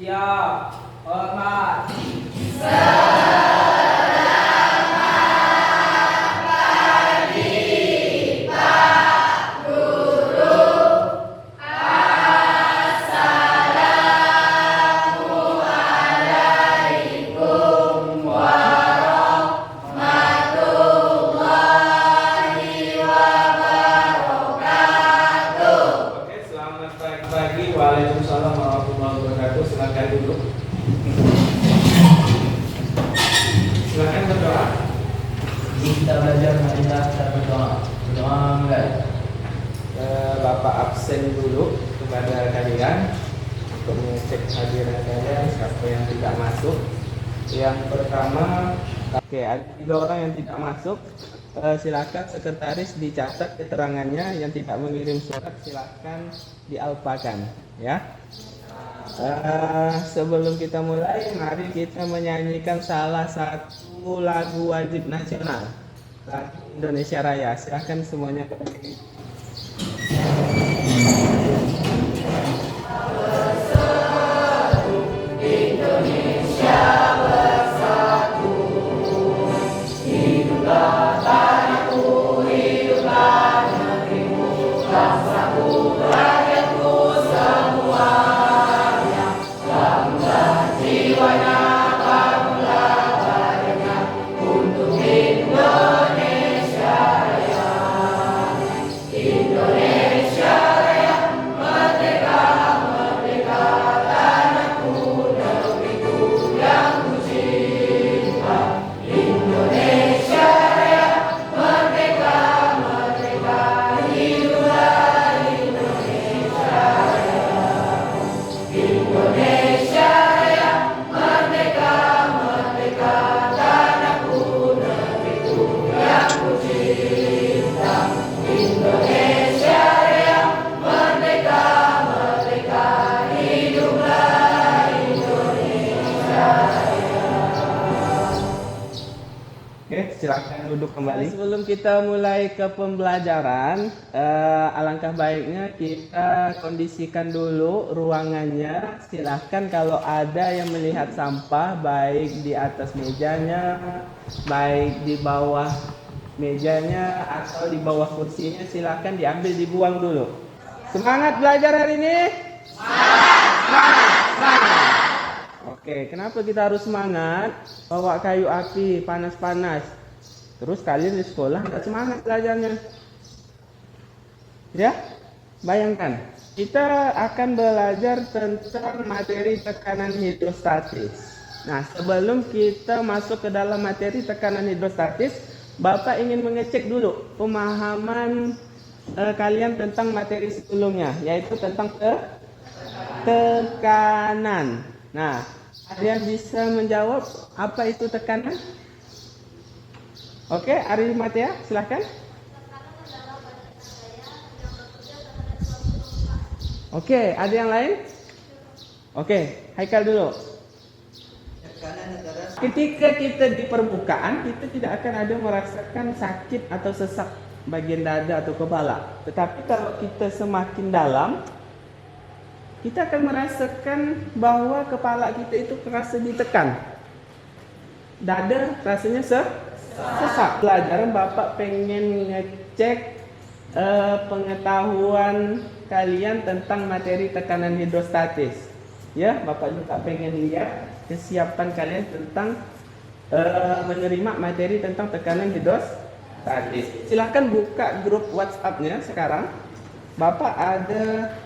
Siap. Hormat. Oke, selamat pagi. Waalaikumsalam warahmatullahi wabarakatuh. Silakan duduk. Silakan berdoa. Kita belajar marilah kita berdoa. Berdoa mulai. Bapak absen dulu kepada kalian untuk mengecek hadiran kalian siapa yang tidak masuk. Yang pertama, oke, ada 3 orang yang tidak masuk. Silakan sekretaris dicatat keterangannya. Yang tidak mengirim surat silakan dialpakan, ya. Sebelum kita mulai, mari kita menyanyikan salah satu lagu wajib nasional, lagu Indonesia Raya. Silakan semuanya. Oke, silakan duduk kembali. Sebelum kita mulai ke pembelajaran, alangkah baiknya kita kondisikan dulu ruangannya. Silahkan kalau ada yang melihat sampah, baik di atas mejanya, baik di bawah mejanya, atau di bawah kursinya, silahkan diambil, dibuang dulu. Semangat belajar hari ini? Semangat! Oke, kenapa kita harus semangat? Bawa kayu api panas-panas. Terus kalian di sekolah nggak semangat belajarnya. Ya, bayangkan. Kita akan belajar tentang materi tekanan hidrostatis. Nah, sebelum kita masuk ke dalam materi tekanan hidrostatis, Bapak ingin mengecek dulu pemahaman kalian tentang materi sebelumnya, yaitu tentang tekanan. Nah, kalian bisa menjawab apa itu tekanan? Oke, Ari Matea, silahkan. Oke, ada yang lain? Oke, Haikal dulu. Ketika kita di permukaan, kita tidak akan ada merasakan sakit atau sesak bagian dada atau kepala. Tetapi kalau kita semakin dalam, kita akan merasakan bahwa kepala kita itu terasa ditekan. Dada rasanya sesak. Pelajaran Bapak pengen ngecek pengetahuan kalian tentang materi tekanan hidrostatis. Ya, Bapak juga pengen lihat kesiapan kalian tentang menerima materi tentang tekanan hidrostatis. Silahkan buka grup WhatsApp-nya sekarang. Bapak ada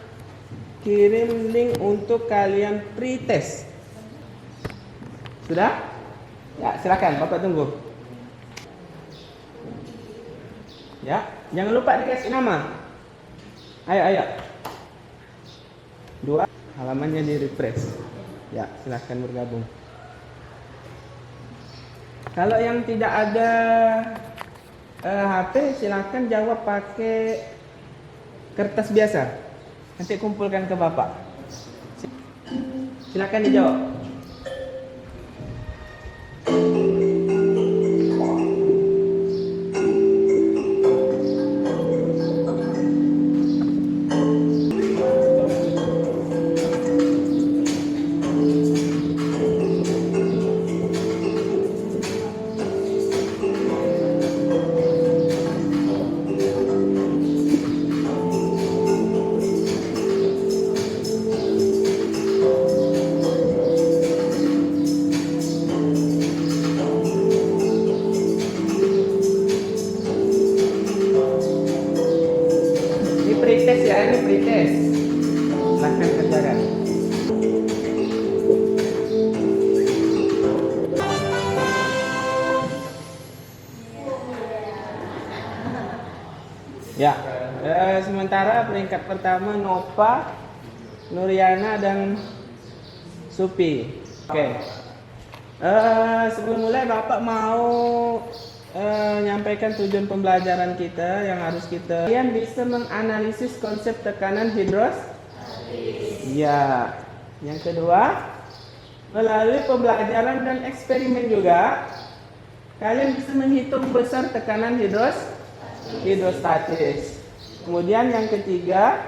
kirim link untuk kalian pretest. Sudah? Ya, silakan Bapak tunggu. Ya, jangan lupa dikasih nama. Ayo. 2 halamannya di refresh. Ya, silakan bergabung. Kalau yang tidak ada HP, silakan jawab pakai kertas biasa. Nanti kumpulkan ke Bapak. Silakan dijawab. sementara peringkat pertama Nova, Nuriana dan Supi. Oke. Sebelum mulai Bapak mau menyampaikan tujuan pembelajaran kita yang harus kita. Kalian bisa menganalisis konsep tekanan hidrostatis. Ya. Yang kedua, melalui pembelajaran dan eksperimen juga, kalian bisa menghitung besar tekanan hidrostatis. Kemudian yang ketiga,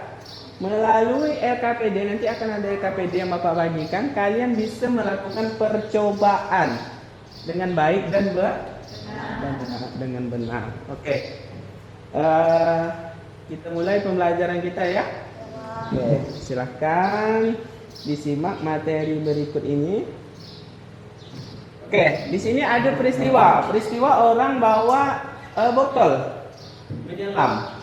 melalui LKPD, nanti akan ada LKPD yang Bapak bagikan, kalian bisa melakukan percobaan dengan baik dan dengan benar. Oke. Kita mulai pembelajaran kita ya. Oke, silahkan disimak materi berikut ini. Oke, di sini ada peristiwa orang bawa botol menyelam.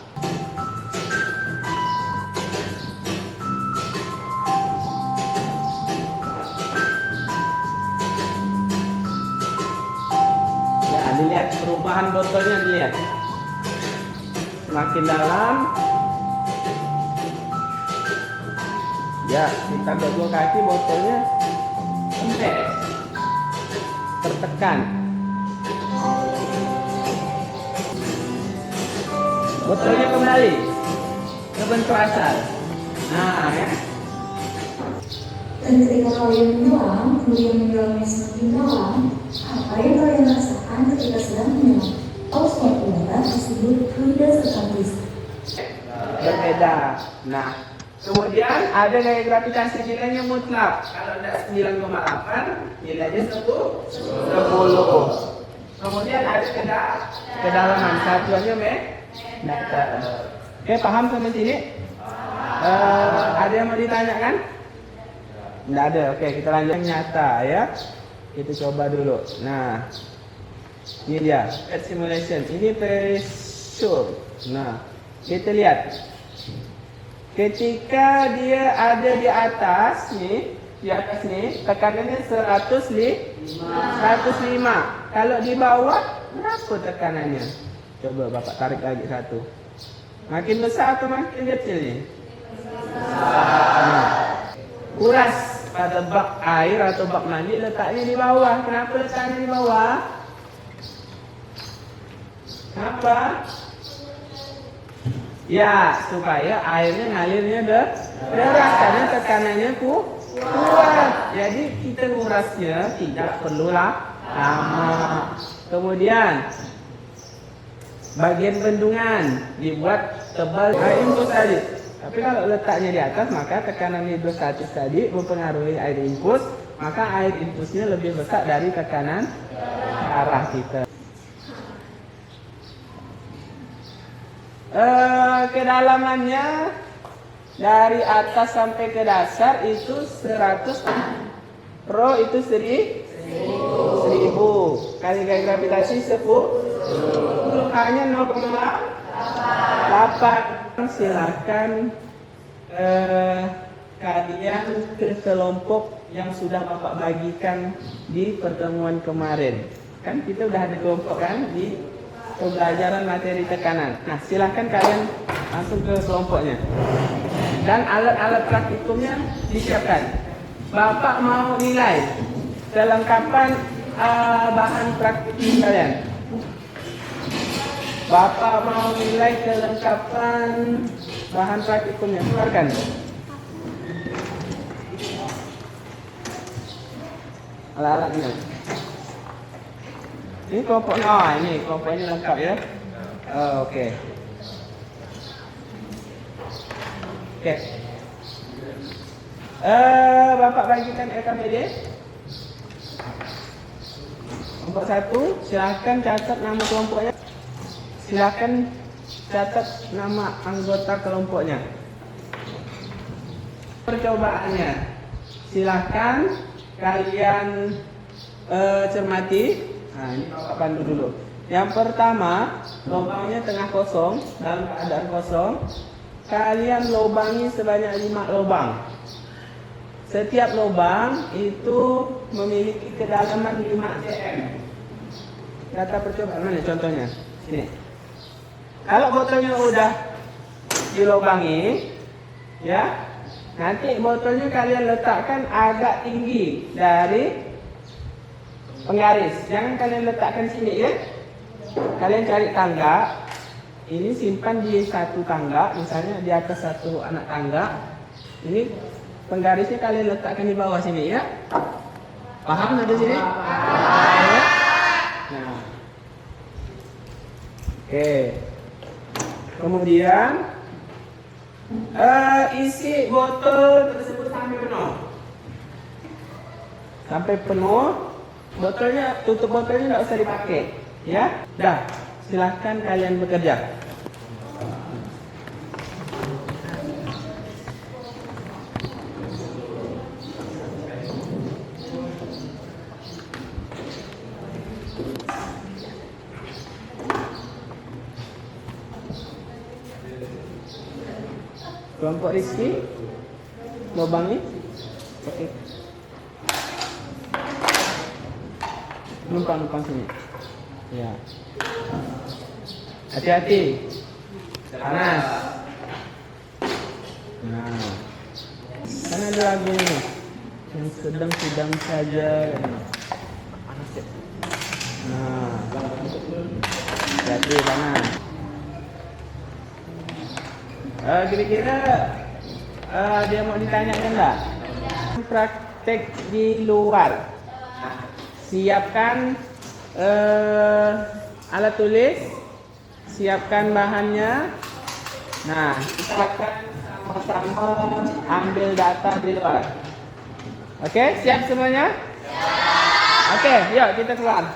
Dilihat perubahan botolnya, dilihat semakin dalam. Ya, kita godok kaki, botolnya kempes, tertekan. Botolnya kembali ke bentuk asal. Nah, ya. Dan ketika kalian menyelam, kemudian menyelamnya semakin dalam, apa yang kalian rasakan ketika sedang menyelam? Osmometer disebut fluidas statis. Berbeda. Nah, kemudian ada gaya gravitasi nilainya mutlak. Kalau tidak 9,8, nilainya 10. Kemudian ada kedalaman, satuannya meter. Oke, paham sampai sini? Ada yang mau ditanyakan? Tidak ada. Oke, kita lanjut yang nyata ya. Kita coba dulu. Nah, ini dia PET simulation. Ini pressure. Nah, kita lihat. Ketika dia ada di atas nih, tekanannya 105. Kalau di bawah, berapa tekanannya? Coba Bapak tarik lagi satu. Makin besar atau makin kecil nih? Nah, kuras pada bak air atau bak mandi letaknya di bawah. Kenapa letaknya di bawah? Kenapa? Ya, supaya airnya ngalirnya deras karena tekanannya kuat. Jadi kita ngurasnya tidak perlu lama. Kemudian bagian bendungan dibuat tebal air infus tadi. Tapi kalau letaknya di atas, maka tekanan hidrostatis tadi mempengaruhi air infus, maka air infusnya lebih besar dari tekanan ke arah kita. Kedalamannya dari atas sampai ke dasar itu 100 pro itu 1000 kali gaya gravitasi 10 hanya 0,8. Silakan kalian ke kelompok yang sudah Bapak bagikan di pertemuan kemarin. Kan kita udah ada kelompok kan di pembelajaran materi tekanan. Nah, silahkan kalian langsung ke kelompoknya. Dan alat-alat praktikumnya disiapkan. Bapak mau nilai kelengkapan bahan praktikum kalian. Bapak mau nilai kelengkapan bahan praktikumnya. Keluarkan. Alat-alatnya. Ini kelompoknya, ini kelompoknya lengkap ya. Oke. Bapak bagikan LKPD. Kelompok 1, silakan catat nama kelompoknya. Silakan catat nama anggota kelompoknya. Percobaannya, silakan kalian cermati. Nah, ini Bapak pandu dulu. Yang pertama, lubangnya tengah kosong, dalam keadaan kosong. Kalian lubangi sebanyak 5 lubang. Setiap lubang itu memiliki kedalaman 5 cm. Data percobaan mana contohnya? Sini. Kalau botolnya udah dilubangi, ya. Nanti botolnya kalian letakkan agak tinggi dari penggaris. Jangan kalian letakkan sini ya. Kalian cari tangga. Ini simpan di satu tangga, misalnya di atas satu anak tangga. Ini penggarisnya kalian letakkan di bawah sini ya. Paham sampai sini? Ya? Nah. Oke. Kemudian isi botol tersebut sampai penuh. Sampai penuh, tutup botolnya tidak usah dipakai, ya. Dah, silahkan kalian bekerja. Kelompok Rizky, lubang ini, oke. Numpang sini. Ya. Hati-hati. Panas. Nah. Kan ada lagu ini yang sedang saja. Nah. Hati-hati panas. Kira-kira dia mau ditanyakan enggak? Praktek di luar. Siapkan alat tulis, siapkan bahannya. Nah, kita akan sama-sama ambil data di luar. Oke, siap semuanya? Oke, yuk kita keluar.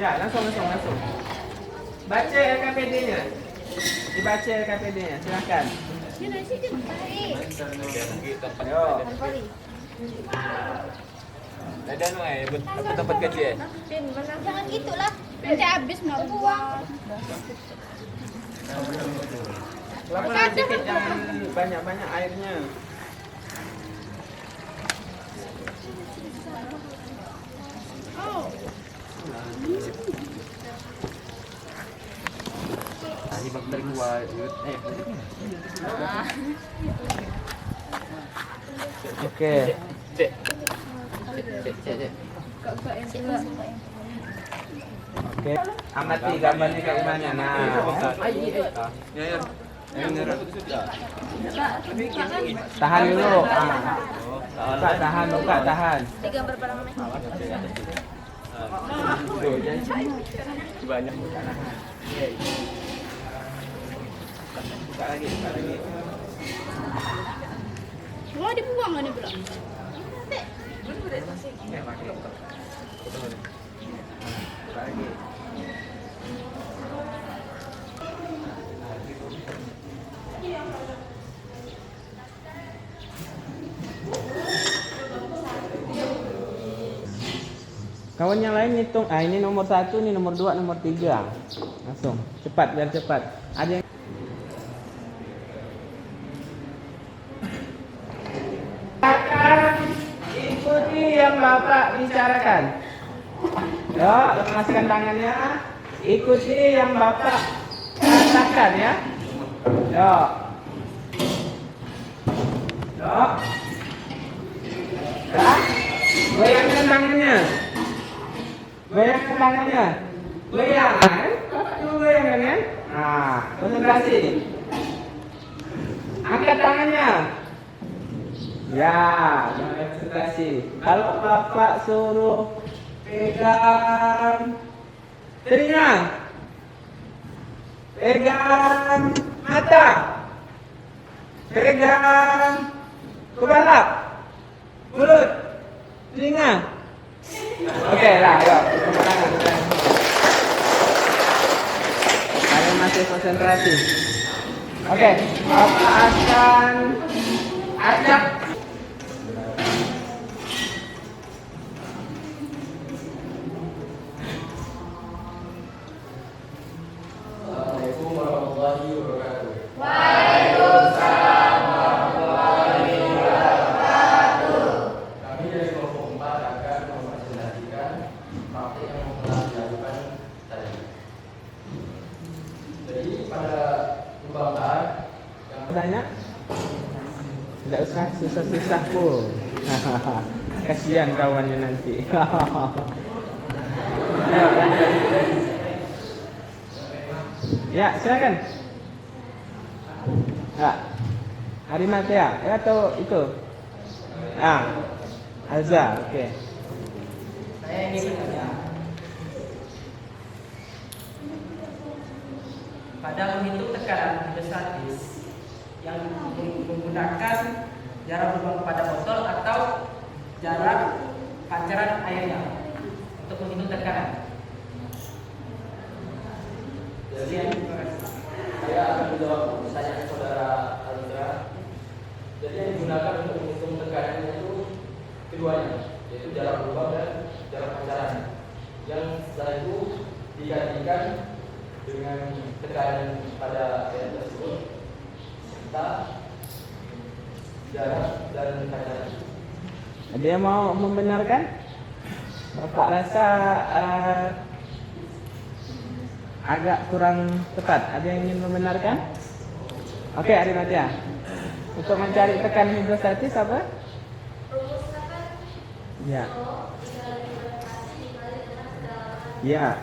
Ya, langsung. Baca LKPD-nya. Dibaca LKPD-nya, silakan. Ayo. Ada tempat kecil. Jangan gitulah. Nanti habis mau buang. Pelan-pelan sedikit, jangan banyak-banyak airnya. Ini bakteri kuat. Oke. Cek. Oke. Amati gambarnya kayak gimana. Nah. Tahan dulu. Buka tahan. Digambar barang Banyak. Buka lagi. Wah, dibuang kan belum? Buka lagi. Kawan yang lain hitung. Ini nomor 1, ini nomor 2, nomor 3. Langsung. Cepat, biar cepat. Ada yang ikuti yang Bapak bicarakan. Yo, lepaskan tangannya. Ikuti yang Bapak katakan ya. Yo. Ya. Goyangkan tangannya. Goyang. Bapak dulu goyangkan ya. Nah, konsentrasi. Angkat tangannya. Ya, konsentrasi. Kalau Bapak suruh pegang telinga, pegang mata, pegang kepala, mulut, telinga. Oke lah, yuk. Kalian masih konsentrasi. Oke, Bapak akan ajak. Assalamualaikum warahmatullahi wabarakatuh. Waalaikumsalam warahmatullahi wabarakatuh. Kami dari kelompok 4 Tanya? Tidak usah susah-susah pun. Kasihan kawannya nanti. Ayo, lanjut. Ya, silakan. Ya. Arimatea atau itu? Alza, oke. Saya ingin bertanya. Pada menghitung tekanan hidrostatis yang menggunakan jarak lubang pada botol atau jarak pancaran airnya untuk menghitung tekanan. Jadi saya akan menjawab pertanyaan saudara Alza. Jadi yang digunakan untuk menghitung tekanannya itu keduanya, yaitu jarak lubang dan jarak pancaran. Yang setelah itu digantikan dengan tekanan pada air tersebut serta jarak dan pancaran. Ada yang mau membenarkan? Bapak rasa agak kurang tepat. Ada yang ingin membenarkan? Oke, Arimatea. Untuk mencari tekanan hidrostatis apa? Ya. Ya.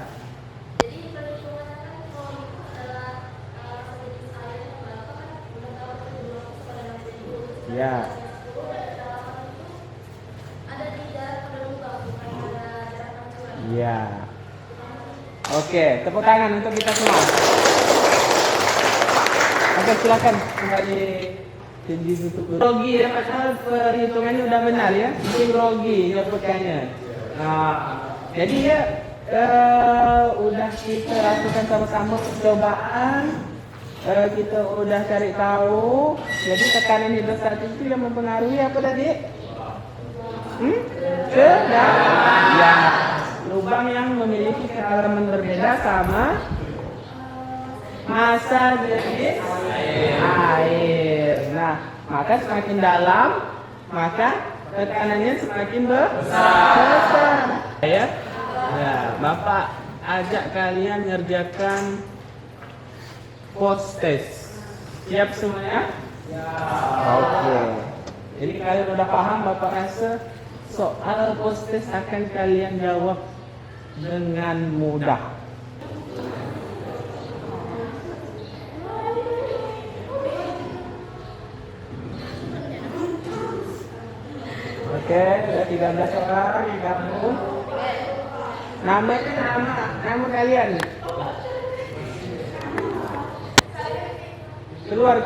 Ya. Ya. Oke, tepuk tangan untuk kita semua. Oke, silakan kembali ditutup dulu. Grogi ya, padahal perhitungannya udah benar ya. Mungkin grogi ya pekannya. Nah, jadi ya udah kita lakukan sama-sama percobaan. Kita udah cari tahu. Jadi tekanan hidrostatis itu yang mempengaruhi apa tadi? Kedalaman. Ya, lubang yang memiliki kedalaman berbeda sama massa jenis air. Nah, maka semakin dalam, maka tekanannya semakin besar. Ya, Bapak ajak kalian ngerjakan post test. Siap semuanya? Oke. Jadi kalian udah paham, Bapak rasa soal post test akan kalian jawab dengan mudah. Oke, sudah 13 orang yang gabung. Nama kalian. Keluar.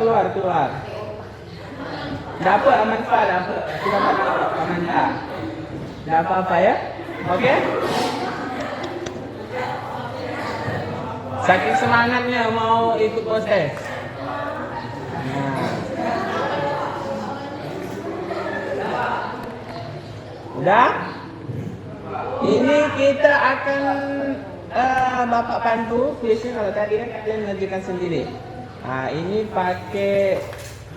Dapat aman pak, dapat. Tidak apa-apa, aman tak. Tidak apa-apa ya. Oke. Saking semangatnya mau ikut proses. Udah? Ini kita akan Bapak pandu. Biasanya kalau tadi kan kalian mengerjakan sendiri. Nah, ini pakai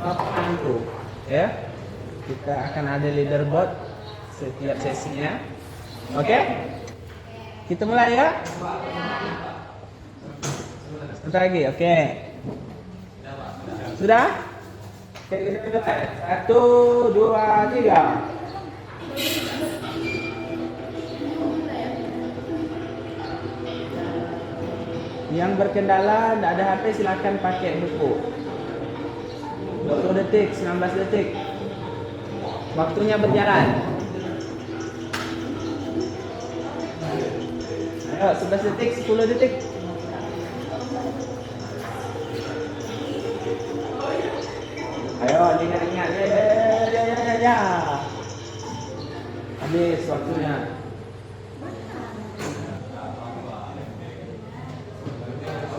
Bapak pandu, ya. Kita akan ada leaderboard setiap sesinya. Oke? Kita mulai ya. Sebentar lagi, oke. Sudah? Oke, kita mulai. 1, 2, 3. Yang berkendala tidak ada HP silakan pakai buku. 20 detik, 19 detik. Waktunya berjalan. Ayo 11 detik, 10 detik. Ayo ingat-ingat. Ya. Habis waktunya.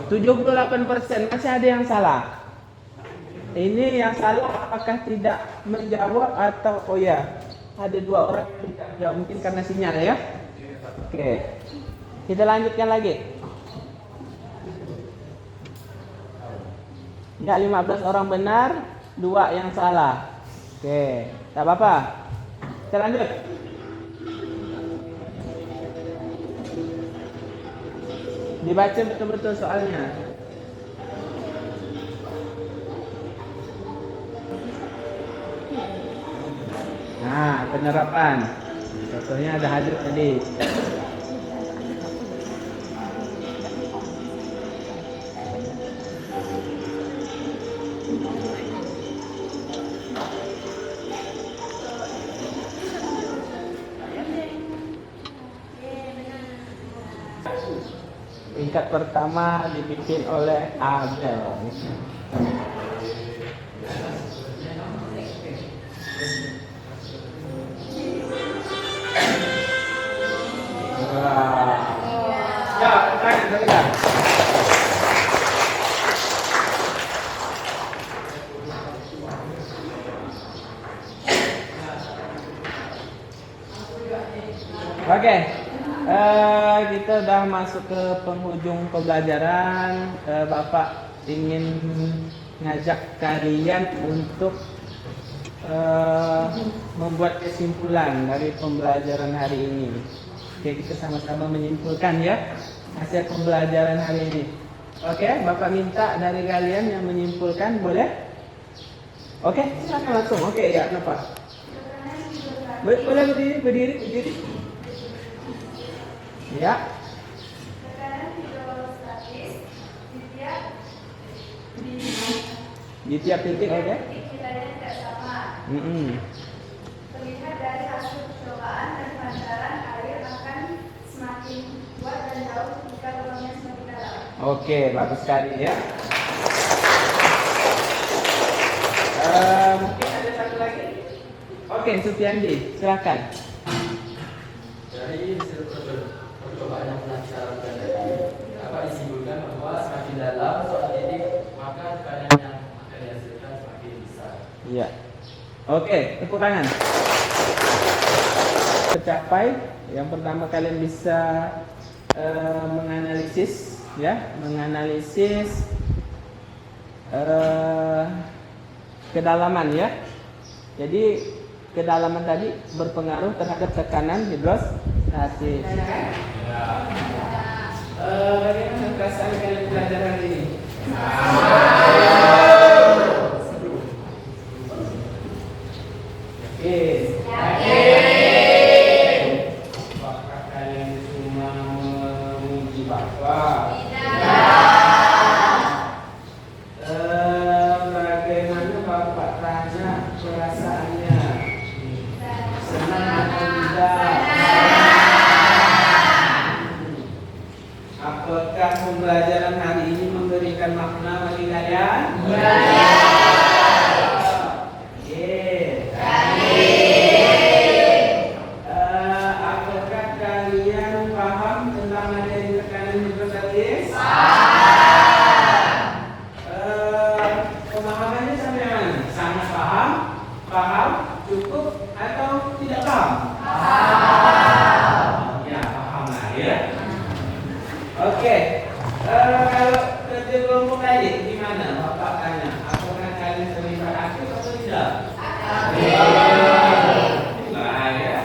78% masih ada yang salah. Ini yang salah apakah tidak menjawab atau oh ya ada 2 orang yang tidak menjawab, mungkin karena sinyal ya. Oke. Kita lanjutkan lagi. Ya 15 orang benar, 2 yang salah. Oke, tak apa-apa. Kita lanjut. Dibaca betul-betul soalnya. Nah, penerapan. Contohnya ada hadir tadi. Tingkat pertama dibikin oleh Abel. Ya, pertanyaan. Oke, kita udah masuk ke penghujung pembelajaran. Bapak ingin ngajak kalian untuk membuat kesimpulan dari pembelajaran hari ini. Oke, kita sama-sama menyimpulkan ya hasil pembelajaran hari ini. Oke, Bapak minta dari kalian yang menyimpulkan, boleh? Oke, silakan langsung. Oke, ya, kenapa? Boleh berdiri. Ya. Di tiap titik, oke? Terlihat dari hasil percobaan dan pancaran air akan semakin kuat dan jauh jika lubangnya semakin dalam. Oke, bagus sekali ya. Mungkin ada satu lagi. Oke, Supiandi, silakan. Dari hasil percobaan yang pernah kita lakukan tadi, dapat disimpulkan bahwa semakin dalam suatu titik, maka tekanan yang akan dihasilkan semakin besar. Iya. Oke, tepuk tangan. Tercapai. Yang pertama kalian bisa menganalisis, ya, menganalisis kedalaman ya. Jadi kedalaman tadi berpengaruh terhadap tekanan hidrostatis. Bagaimana perasaan kalian belajar hari ini? Apakah kalian cuma memuji Bapak? Bagaimana Bapak tanya perasaannya? Senang atau tidak? Apakah pembelajaran hari ini memberikan makna bagi kalian? Apakah kalian paham tentang materi tekanan hidrostatis? Pemahamannya sampai mana? Sangat paham? Paham? Cukup? Atau tidak paham? Ya, paham lah ya. Oke. Kalau kerja kelompok tadi gimana? Bapak tanya, apakah kalian terlibat aktif atau tidak? Nah, ya.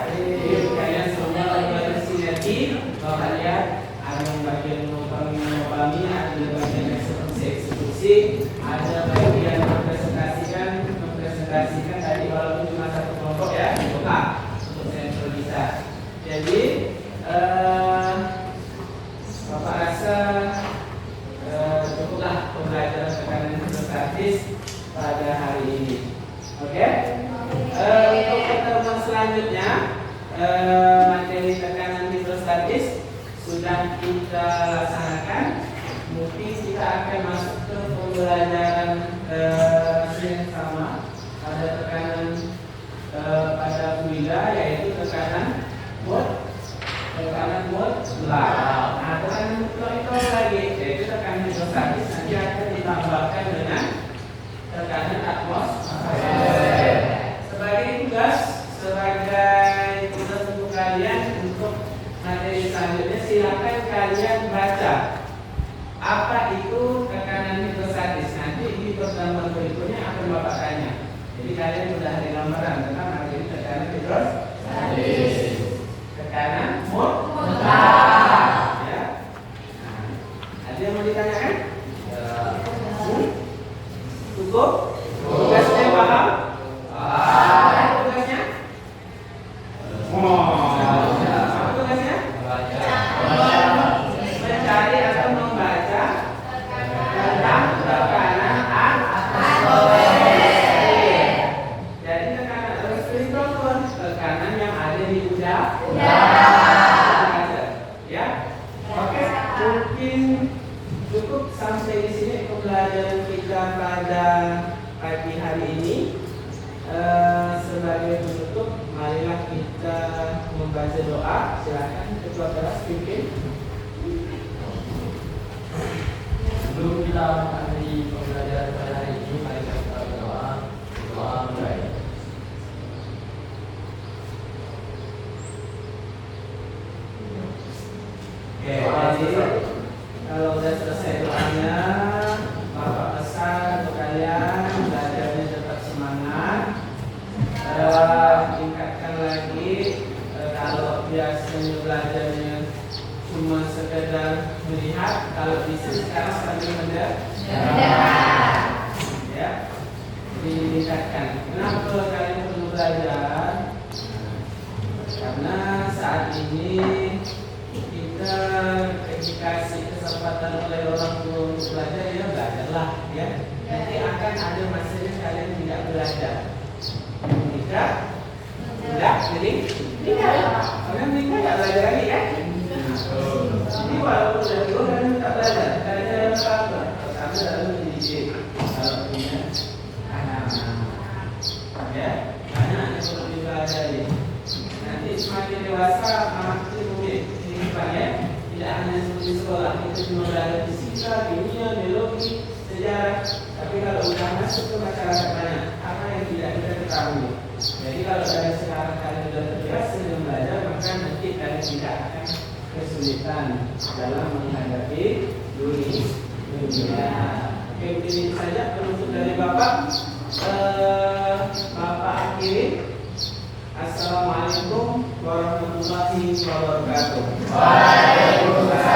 Kalian semua bersinergi. Bapak lihat ada bagian mengobami, ada bagian eksekusi, ada bagian mempresentasikan tadi walaupun cuma satu kelompok ya, bukan untuk sensor bisa. Jadi Bapak rasa cukuplah pembelajaran tekanan hidrostatis pada hari ini. Oke? Untuk pertemuan selanjutnya materi tekanan hidrostatis sudah kita laksanakan. Mungkin kita akan masuk ke pembelajaran yang sama. Ada tekanan pada fluida, yaitu tekanan mutlak. Nah, tekanan mutlak itu lagi, yaitu tekanan hidrostatis nanti akan ditambahkan dengan tekanan atmosfer. Sebagai tugas untuk kalian untuk materi selanjutnya, silakan kalian baca apa itu tekanan hidrostatis. Nanti di pertemuan berikutnya akan Bapak tanya. Jadi kalian sudah ada gambaran tentang materi tekanan hidrostatis. Tekanan mutlak. Ya. Ada yang mau ditanyakan? Cukup? Tugasnya paham? Tugasnya? Oke, mungkin cukup sampai di sini pembelajaran kita pada pagi hari ini. Sebagai penutup, marilah kita membaca doa. Silakan ketua kelas pimpin. Sebelum kita mengakhiri pembelajaran pada hari ini, mari kita berdoa. Doa mulai. Oke, jadi kalau sudah selesai doanya, Bapak pesan untuk kalian belajarnya tetap semangat. Tingkatkan lagi. Kalau biasanya belajarnya cuma sekedar melihat, kalau bisa sekarang sambil mendengar. Ya, ditingkatkan. Kenapa kalian perlu belajar? Karena saat ini kita dikasih kesempatan oleh orang tua untuk belajar, ya belajarlah, ya. Nanti akan ada masanya kalian tidak belajar. Tidak? Jadi? Tidak. Kalian tidak belajar lagi, kan? Jadi walaupun sudah tua kalian tak belajar. Kalian apa? Pertama lalu mendidik. Kalau punya anak, ya, anak yang perlu dipelajari. Nanti semakin dewasa, makin rumit. Ya, tidak hanya seperti sekolah, kita cuma belajar fisika, kimia, biologi, sejarah. Tapi kalau sudah masuk ke masyarakat banyak, apa yang tidak kita ketahui. Jadi kalau dari sekarang kalian sudah terbiasa dengan belajar, maka nanti kalian tidak akan kesulitan dalam menghadapi dunia. Oke, begini saja penutup dari Bapak. Bapak akhiri. Assalamualaikum warahmatullahi wabarakatuh. Waalaikumsalam.